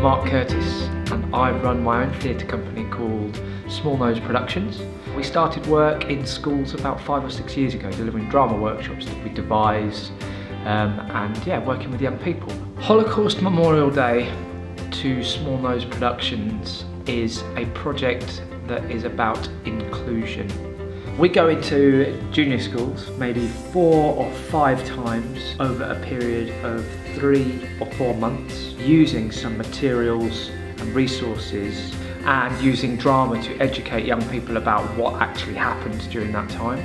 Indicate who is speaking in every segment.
Speaker 1: Mark Curtis and I run my own theatre company called Small Nose Productions. We started work in schools about 5 or 6 years ago, delivering drama workshops that we devised and yeah, working with young people. Holocaust Memorial Day to Small Nose Productions is a project that is about inclusion. We go into junior schools maybe 4 or 5 times over a period of 3 or 4 months, using some materials and resources and using drama to educate young people about what actually happened during that time.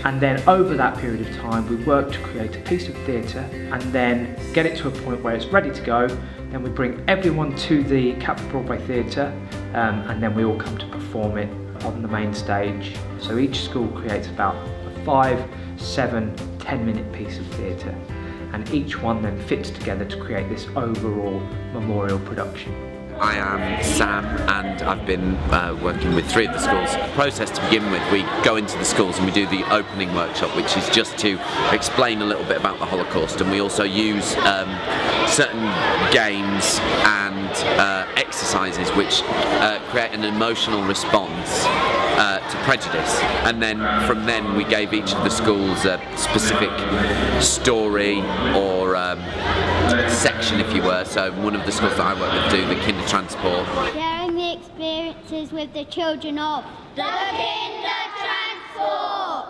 Speaker 1: And then over that period of time we work to create a piece of theatre and then get it to a point where it's ready to go. Then we bring everyone to the Catford Broadway Theatre and then we all come to perform it on the main stage. So each school creates about a 5, 7, 10-minute piece of theatre, and each one then fits together to create this overall memorial production.
Speaker 2: I am Sam and I've been working with 3 of the schools. The process to begin with, we go into the schools and we do the opening workshop, which is just to explain a little bit about the Holocaust, and we also use certain games and exercises which create an emotional response to prejudice. And then from then we gave each of the schools a specific story or section, if you were. So one of the schools that I work with do the kinder transport.
Speaker 3: Sharing the experiences with the children of the kinder transport.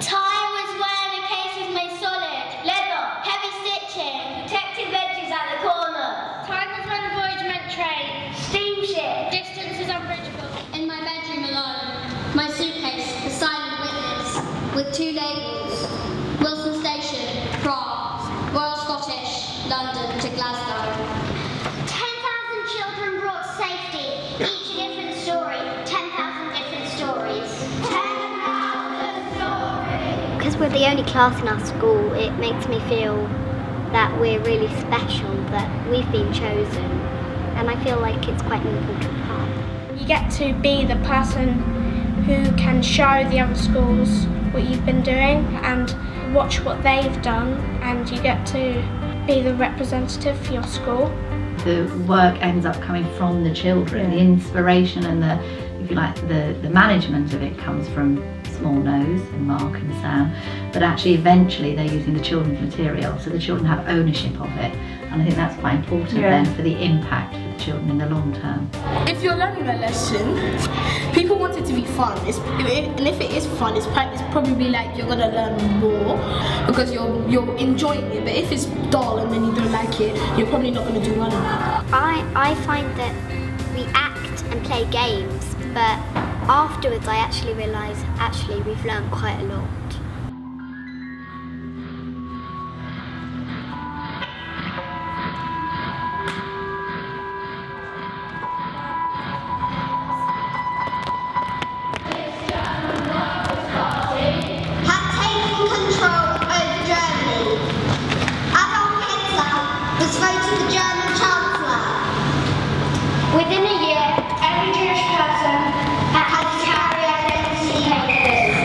Speaker 3: Time was when the case was made solid. Leather, heavy stitching, protective edges at the corner. Time was when the voyage meant train, steamship, distances unbridgeable. In my bedroom alone, my suitcase, the silent witness, with 2 labels, Wilson Station, Prague, Royal Scottish, London to Glasgow. 10,000 children brought safety, each a different story, 10,000 different stories. 10,000 stories! Because we're the only class in our school, it makes me feel that we're really special, that we've been chosen, and I feel like it's quite an important part.
Speaker 4: You get to be the person who can show the other schools what you've been doing and watch what they've done, and you get to be the representative for your school.
Speaker 5: The work ends up coming from the children. The inspiration and the, if you like, the management of it comes from Small Nose and Mark and Sam, but actually eventually they're using the children's material, so the children have ownership of it, and I think that's quite important then for the impact for the children in the long term.
Speaker 6: If you're learning a lesson, people want it to be fun, and if it is fun, it's probably like you're going to learn more because you're enjoying it, but if it's dull and then you don't like it, you're probably not going to do well enough.
Speaker 3: I find that we act and play games, but afterwards I actually realise we've learned quite a lot. Within a year, every Jewish person had to carry identity papers.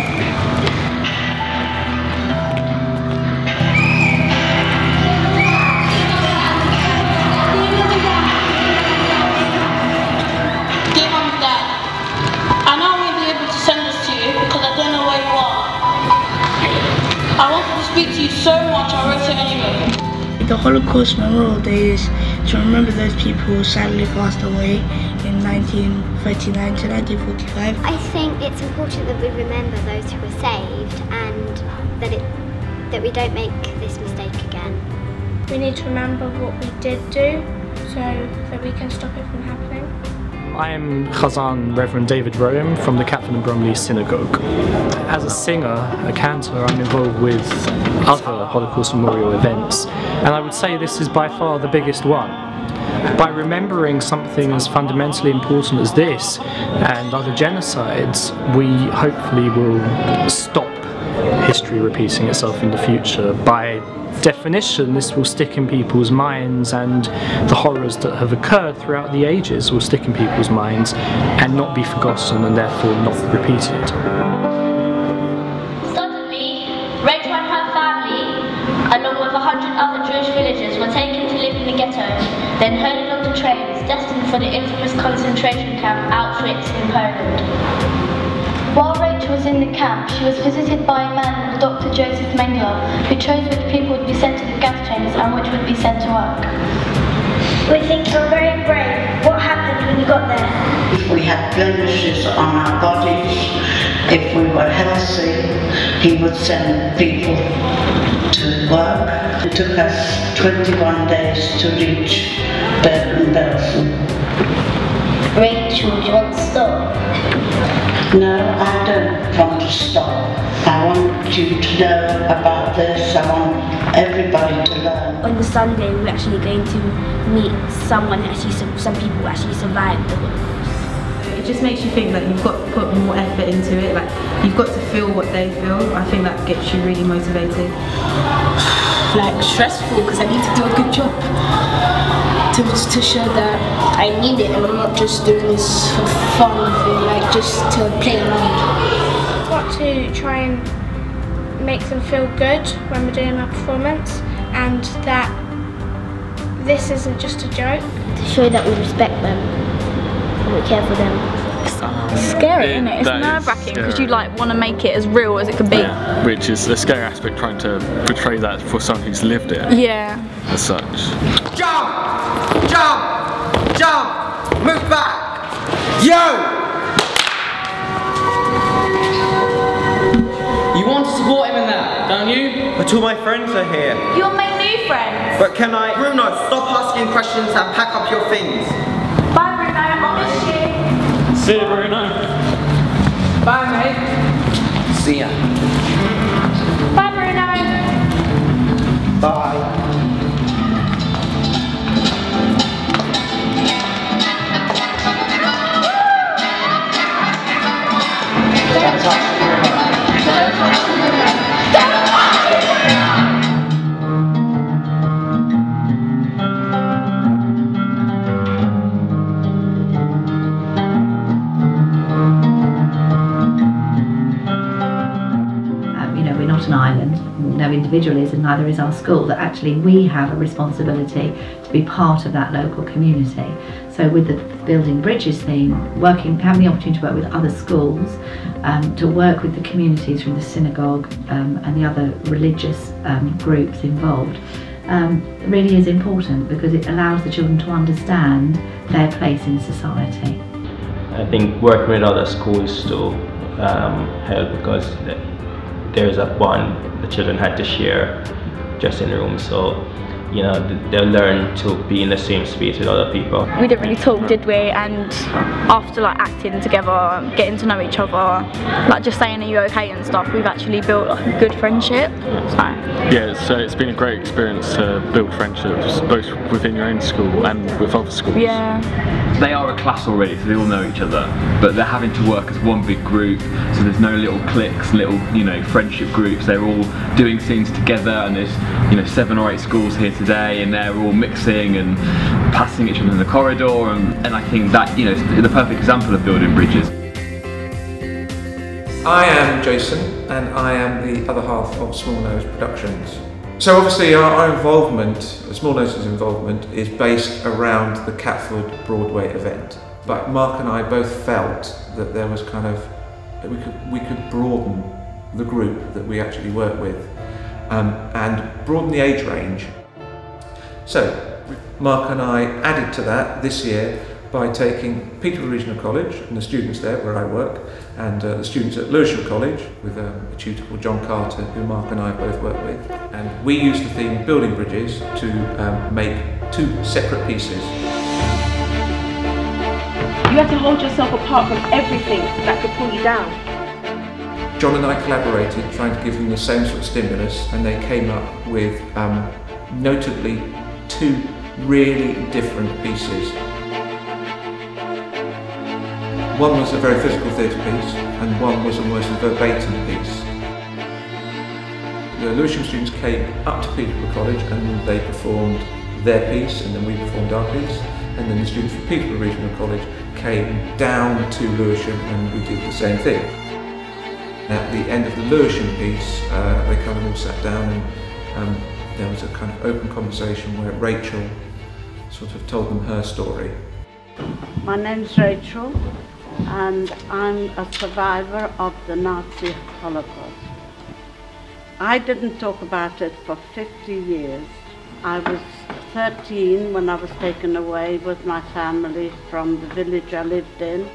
Speaker 7: Dear Mum and Dad, I know I won't be able to send this to you because I don't know where you are. I wanted to speak to you so much, I wrote it anyway.
Speaker 8: The Holocaust Memorial Day is to remember those people who sadly passed away in 1939 to 1945.
Speaker 3: I think it's important that we remember those who were saved and that we don't make this mistake again.
Speaker 4: We need to remember what we did do so that we can stop it from happening.
Speaker 9: I'm Chazan Reverend David Rome from the Catford and Bromley Synagogue. As a singer, a cantor, I'm involved with other Holocaust Memorial events, and I would say this is by far the biggest one. By remembering something as fundamentally important as this and other genocides, we hopefully will stop history repeating itself in the future. By definition, this will stick in people's minds, and the horrors that have occurred throughout the ages will stick in people's minds and not be forgotten and therefore not repeated.
Speaker 3: Suddenly, Rachel and her family, along with 100 other Jewish villagers, were taken to live in the ghetto, then herded onto trains destined for the infamous concentration camp Auschwitz in Poland. While Rachel was in the camp, she was visited by a man called Dr. Joseph Mengele, who chose which people would be sent to the gas chambers and which would be sent to work.
Speaker 10: We think you're very brave. What happened when you got there?
Speaker 11: If we had blemishes on our bodies, if we were healthy, he would send people to work. It took us 21 days to reach Bergen-Belsen.
Speaker 3: Rachel, do you want to stop?
Speaker 11: No, I don't want to stop. I want you to know about this. I want everybody to learn.
Speaker 10: On the Sunday, we're actually going to meet someone some people who actually survived the Holocaust.
Speaker 12: It just makes you think that you've got to put more effort into it. Like, you've got to feel what they feel. I think that gets you really motivated.
Speaker 6: Like, stressful because I need to do a good job to show that I need it and I'm not just doing this for fun, like just to play around.
Speaker 4: We've got to try and make them feel good when we're doing our performance, and that this isn't just a joke.
Speaker 10: To show that we respect them and we care for them.
Speaker 13: It's scary, isn't it? It's nerve-wracking because you like want to make it as real as it can be.
Speaker 14: Yeah, which is a scary aspect, trying to portray that for someone who's lived it.
Speaker 13: Yeah.
Speaker 14: As such.
Speaker 15: Jump! Jump! Jump! Move back! Yo! You want to support him in that, don't you? But all my friends are here.
Speaker 13: You'll make new friends.
Speaker 15: But can I... Bruno, stop asking questions and pack up your things.
Speaker 13: Bye Bruno, I miss you.
Speaker 14: See you, Bruno.
Speaker 15: Bye, mate. See ya.
Speaker 13: Bye Bruno.
Speaker 15: Bye.
Speaker 5: We're not an island, no individual is, and neither is our school, that actually we have a responsibility to be part of that local community. So with the Building Bridges theme, having the opportunity to work with other schools, to work with the communities from the synagogue and the other religious groups involved, really is important because it allows the children to understand their place in society.
Speaker 16: I think working with other schools to help, because there's a bond the children had to share just in the room, so you know, they'll learn to be in the same space with other people.
Speaker 13: We didn't really talk, did we? And after like acting together, getting to know each other, like just saying are you okay and stuff, we've actually built like a good friendship.
Speaker 14: So it's been a great experience to build friendships both within your own school and with other schools.
Speaker 13: Yeah.
Speaker 17: They are a class already, so they all know each other, but they're having to work as one big group, so there's no little cliques, little, you know, friendship groups. They're all doing things together, and there's, you know, 7 or 8 schools here today, and they're all mixing and passing each other in the corridor, and I think that, you know, is the perfect example of building bridges.
Speaker 18: I am Jason, and I am the other half of Small Nose Productions. So obviously our involvement, Small Nose's involvement, is based around the Catford Broadway event. But Mark and I both felt that there was kind of, we could broaden the group that we actually work with, and broaden the age range. So Mark and I added to that this year by taking Peterborough Regional College and the students there where I work, and the students at Lewisham College with a tutor called John Carter, who Mark and I both work with. And we used the theme Building Bridges to make 2 separate pieces.
Speaker 19: You have to hold yourself apart from everything that could pull you down.
Speaker 18: John and I collaborated, trying to give them the same sort of stimulus, and they came up with notably 2 really different pieces. One was a very physical theatre piece, and one was almost a verbatim piece. The Lewisham students came up to Peterborough College and they performed their piece, and then we performed our piece, and then the students from Peterborough Regional College came down to Lewisham and we did the same thing. At the end of the Lewisham piece, they kind of all sat down, and there was a kind of open conversation where Rachel sort of told them her story.
Speaker 11: My name's Rachel, and I'm a survivor of the Nazi Holocaust. I didn't talk about it for 50 years. I was 13 when I was taken away with my family from the village I lived in.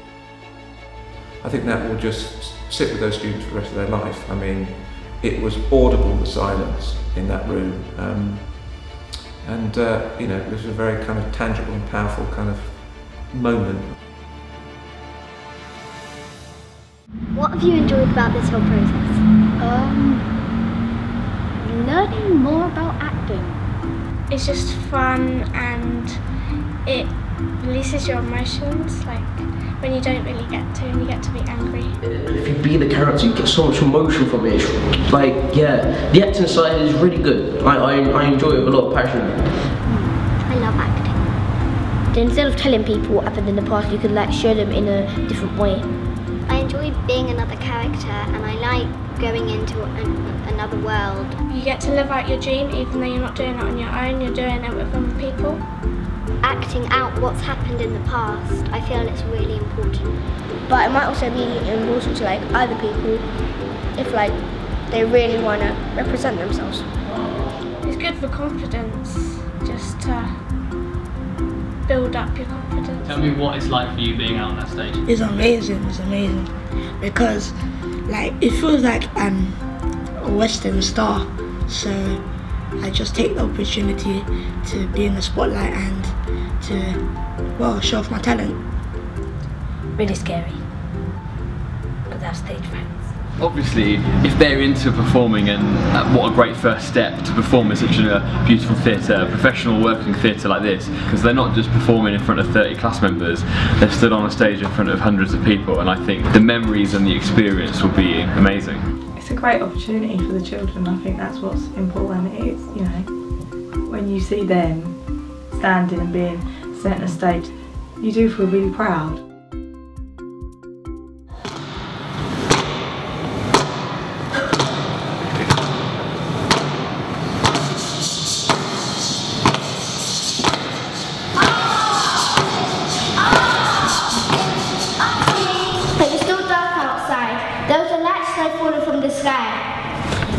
Speaker 18: I think that will just sit with those students for the rest of their life. I mean, it was audible, the silence in that room. You know, it was a very kind of tangible and powerful kind of moment.
Speaker 3: What have you enjoyed about this whole process? Learning more about acting.
Speaker 4: It's just fun and it releases your emotions, like when you don't really get to and you get to be angry.
Speaker 15: If you be the character, you get so much emotion from it. It's like, yeah, the acting side is really good. I enjoy it with a lot of passion.
Speaker 3: I love acting.
Speaker 10: Instead of telling people what happened in the past, you could like show them in a different way.
Speaker 3: I enjoy being another character, and I like going into another world.
Speaker 4: You get to live out your dream even though you're not doing it on your own, you're doing it with other people.
Speaker 3: Acting out what's happened in the past, I feel it's really important.
Speaker 10: But it might also be important to like other people if like they really want to represent themselves.
Speaker 4: It's good for confidence, just to build up your confidence.
Speaker 9: Tell me what it's like for you being out on that stage.
Speaker 8: It's amazing, because like it feels like I'm a Western star, so I just take the opportunity to be in the spotlight and to, well, show off my talent.
Speaker 10: Really scary, because I have stage fright.
Speaker 17: Obviously, if they're into performing, and what a great first step to perform in such a beautiful theatre, professional working theatre like this, because they're not just performing in front of 30 class members, they're stood on a stage in front of hundreds of people, and I think the memories and the experience will be amazing.
Speaker 12: It's a great opportunity for the children. I think that's what's important. It's, you know, when you see them standing and being centre stage, you do feel really proud.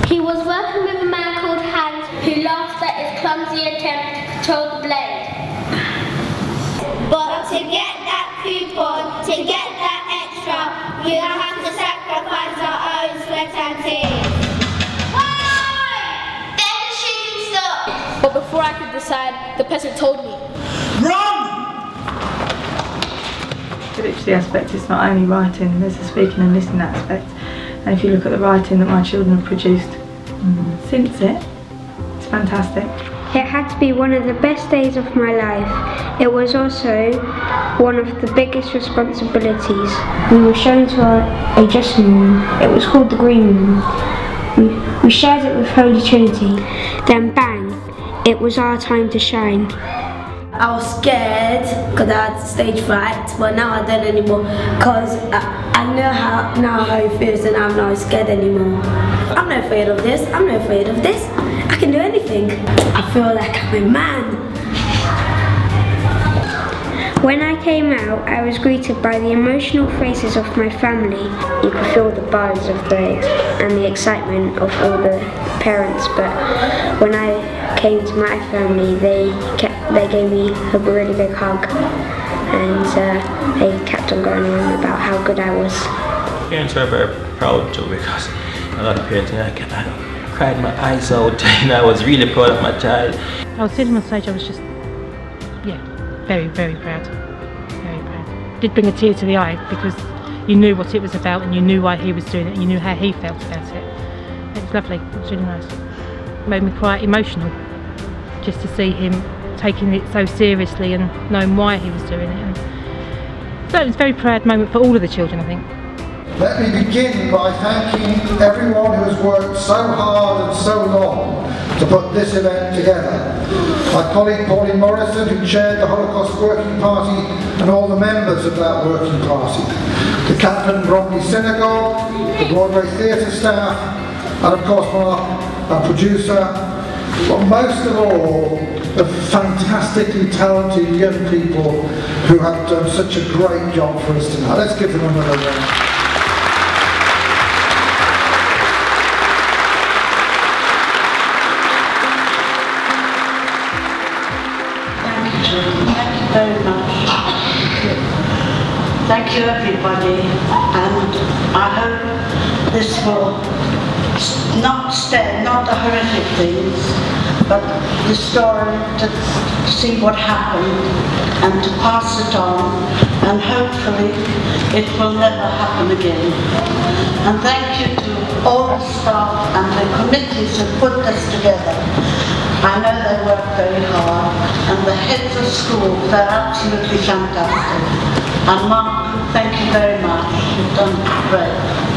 Speaker 3: He was working with a man called Hans who laughed at his clumsy attempt to control the blade. But to get that coupon, to get that extra, we'll have to sacrifice our own sweat and tears. Why? Then the shooting stopped.
Speaker 6: But before I could decide, the person told me,
Speaker 12: Run! The literacy aspect is not only writing, there's a speaking and listening aspect. And if you look at the writing that my children have produced since it's fantastic.
Speaker 4: It had to be one of the best days of my life. It was also one of the biggest responsibilities. We were shown to a dressing room. It was called the Green Room. We shared it with Holy Trinity. Then bang, it was our time to shine.
Speaker 10: I was scared because I had stage fright, but now I don't anymore because I know how it feels and I'm not scared anymore. I'm not afraid of this, I'm not afraid of this. I can do anything. I feel like I'm a man.
Speaker 4: When I came out, I was greeted by the emotional faces of my family. You could feel the buzz of and the excitement of all the parents, but when I came to my family, they gave me a really big hug, and they kept on going on about how good I was.
Speaker 16: Parents were very proud too, because a lot of parents, I cried my eyes out, and I was really proud of my child.
Speaker 20: I was sitting on stage, I was just, very, very proud. Very proud. It did bring a tear to the eye because you knew what it was about and you knew why he was doing it and you knew how he felt about it. It was lovely, it was really nice. It made me quite emotional just to see him taking it so seriously and knowing why he was doing it. And so it was a very proud moment for all of the children, I think.
Speaker 21: Let me begin by thanking everyone who has worked so hard and so long to put this event together. My colleague Pauline Morrison, who chaired the Holocaust Working Party, and all the members of that working party. The Catford and Bromley Synagogue, the Broadway Theatre staff, and of course Mark, our producer. But most of all, of fantastically talented young people who have done such a great job for us tonight. Let's give them another round.
Speaker 11: Thank you very much. Thank you everybody, and I hope this will not the horrific things, but the story to see what happened and to pass it on, and hopefully it will never happen again. And thank you to all the staff and the committees who put this together. I know they work very hard, and the heads of schools, they're absolutely fantastic. And Mark, thank you very much. You've done great.